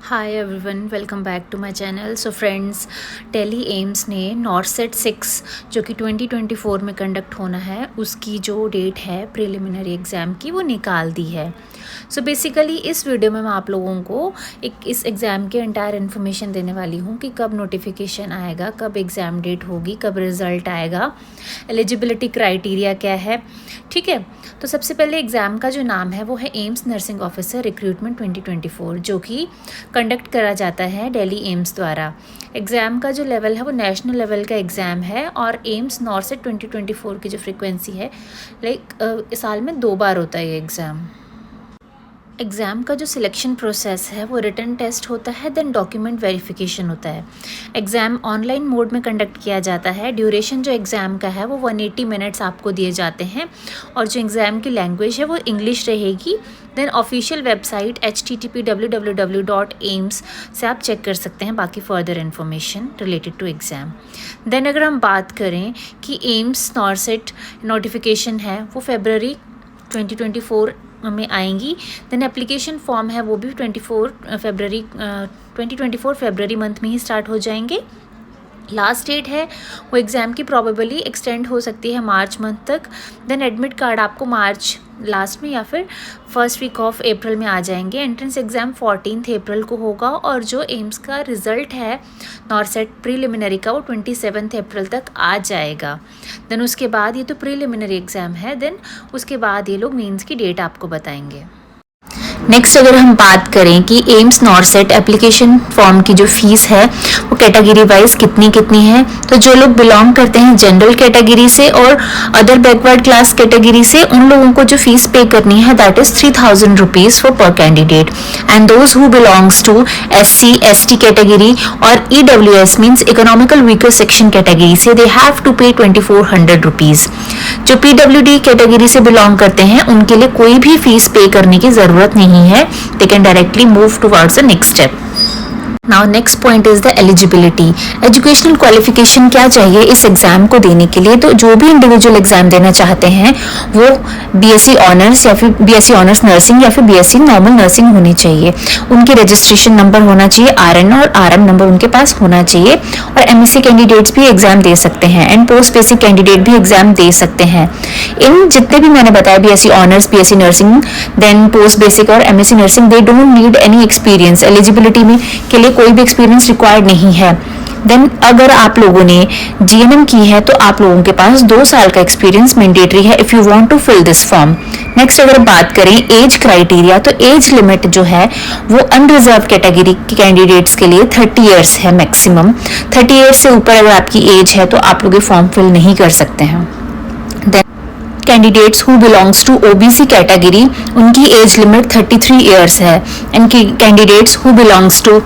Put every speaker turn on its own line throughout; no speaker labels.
Hi everyone, welcome back to my channel. So friends, टेली AIIMS ने NORCET 6 जो कि 2024 में कंडक्ट होना है, उसकी जो डेट है प्रिलिमिनरी एग्ज़ाम की, वो निकाल दी है। सो बेसिकली इस वीडियो में मैं आप लोगों को इस एग्ज़ाम के एंटायर इन्फॉर्मेशन देने वाली हूँ कि कब नोटिफिकेशन आएगा, कब एग्ज़ाम डेट होगी, कब रिज़ल्ट आएगा, एलिजिबिलिटी क्राइटेरिया क्या है। ठीक है, तो सबसे पहले एग्ज़ाम का जो नाम है वो है एम्स नर्सिंग ऑफिसर रिक्रूटमेंट 2024, जो कि कंडक्ट करा जाता है दिल्ली एम्स द्वारा। एग्ज़ाम का जो लेवल है वो नेशनल लेवल का एग्ज़ाम है और एम्स नॉर्सेट 2024 की जो फ्रीक्वेंसी है साल में 2 बार होता है ये एग्ज़ाम का जो सिलेक्शन प्रोसेस है वो रिटन टेस्ट होता है, देन डॉक्यूमेंट वेरिफिकेशन होता है। एग्ज़ाम ऑनलाइन मोड में कंडक्ट किया जाता है। ड्यूरेशन जो एग्ज़ाम का है वो 180 मिनट्स आपको दिए जाते हैं और जो एग्ज़ाम की लैंग्वेज है वो इंग्लिश रहेगी। देन ऑफिशियल वेबसाइट http://www.aims से आप चेक कर सकते हैं बाकी further information related to exam. Then अगर हम बात करें कि एम्स नॉर्सेट नोटिफिकेशन है वो फरवरी 2024 में आएंगी। देन एप्लीकेशन फॉर्म है वो भी 2024 फरवरी मंथ में ही स्टार्ट हो जाएंगे। लास्ट डेट है वो एग्ज़ाम की प्रॉबेबली एक्सटेंड हो सकती है मार्च मंथ तक। देन एडमिट कार्ड आपको मार्च लास्ट में या फिर फर्स्ट वीक ऑफ अप्रैल में आ जाएंगे। एंट्रेंस एग्ज़ाम 14 अप्रैल को होगा और जो एम्स का रिज़ल्ट है नॉर्सेट प्रीलिमिनरी का वो 27 अप्रैल तक आ जाएगा। देन उसके बाद ये तो प्रीलिमिनरी एग्ज़ाम है, देन उसके बाद ये लोग मेंस की डेट आपको बताएंगे। नेक्स्ट अगर हम बात करें कि एम्स नॉर्सेट एप्लीकेशन फॉर्म की जो फीस है वो कैटेगरी वाइज कितनी है, तो जो लोग बिलोंग करते हैं जनरल कैटेगरी से और अदर बैकवर्ड क्लास कैटेगरी से, उन लोगों को जो फीस पे करनी है that is 3000 rupees for per candidate. And those who belongs to SC/ST category और EWS means economical weaker section category से दे हैव टू पे 2400 रुपीज़। जो PWD कैटेगरी से बिलोंग करते हैं उनके लिए कोई भी फीस पे करने की ज़रूरत नहीं है। They can directly move towards the next step. Now next point is the eligibility. Educational qualification क्या चाहिए इस एग्ज़ाम को देने के लिए, तो जो भी इंडिविजुअल एग्ज़ाम देना चाहते हैं वो BSc ऑनर्स या फिर BSc ऑनर्स नर्सिंग या फिर BSc नॉर्मल नर्सिंग होनी चाहिए। उनके रजिस्ट्रेशन नंबर होना चाहिए, RN और RM नंबर उनके पास होना चाहिए। और MSc कैंडिडेट्स भी एग्ज़ाम दे सकते हैं एंड पोस्ट बेसिक कैंडिडेट भी एग्ज़ाम दे सकते हैं। इन जितने भी मैंने बताया BSc honours, BSc nursing, then post basic और MSc nursing, they don't need any experience. Eligibility में के लिए कोई भी एक्सपीरियंस रिक्वायर्ड नहीं है। देन अगर आप लोगों ने GNM की है तो आप लोगों के पास 2 साल का एक्सपीरियंस मैंडेटरी है if you want to fill this form. Next अगर बात करें एज क्राइटेरिया, तो एज लिमिट जो है वो अनरिजर्व कैटेगरी के कैंडिडेट्स के लिए 30 ईयर्स है मैक्सिमम। 30 ईयर्स से ऊपर अगर आपकी एज है तो आप लोग ये फॉर्म फिल नहीं कर सकते हैं। Candidates who belongs to OBC category, उनकी एज लिमिट 33 ईयर्स है। And candidates who belongs to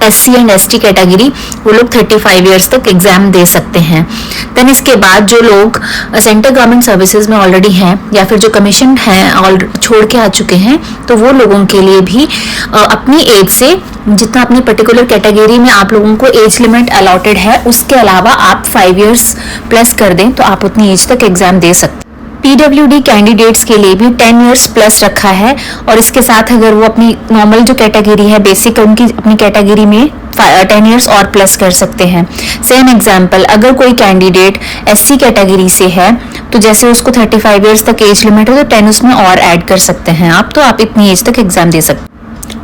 SC and ST category, वो लोग 35 ईयर्स तक एग्जाम दे सकते हैं। देन इसके बाद जो लोग सेंट्रल गवर्नमेंट सर्विसेज में ऑलरेडी हैं या फिर जो कमीशन हैं और छोड़ के आ चुके हैं, तो वो लोगों के लिए भी अपनी एज से जितना अपनी पर्टिकुलर कैटेगरी में आप लोगों को एज लिमिट अलॉटेड है उसके अलावा आप 5 ईयर्स प्लस कर दें तो आप उतनी एज तक एग्जाम दे सकते हैं। PWD कैंडिडेट्स के लिए भी 10 ईयर्स प्लस रखा है और इसके साथ अगर वो अपनी नॉर्मल जो कैटेगरी है बेसिक, उनकी अपनी कैटेगरी में 10 ईयर्स और प्लस कर सकते हैं। सेम एग्जांपल, अगर कोई कैंडिडेट SC कैटेगरी से है तो जैसे उसको 35 ईयर्स तक एज लिमिट है तो 10 उसमें और ऐड कर सकते हैं आप, तो आप इतनी एज तक एग्जाम दे सकते हैं।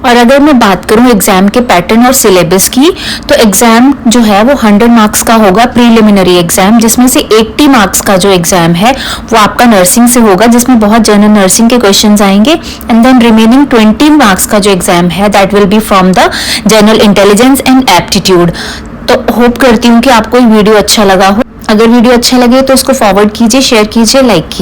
और अगर मैं बात करूं एग्जाम के पैटर्न और सिलेबस की, तो एग्जाम जो है वो 100 मार्क्स का होगा प्रीलिमिनरी एग्जाम, जिसमें से 80 मार्क्स का जो एग्जाम है वो आपका नर्सिंग से होगा, जिसमें बहुत जनरल नर्सिंग के क्वेश्चंस आएंगे। एंड देन रिमेनिंग 20 मार्क्स का जो एग्जाम है that will be from the general intelligence and aptitude. तो होप करती हूँ कि आपको ये वीडियो अच्छा लगा हो। अगर वीडियो अच्छा लगे तो इसको फॉरवर्ड कीजिए, शेयर कीजिए, लाइक कीजिए।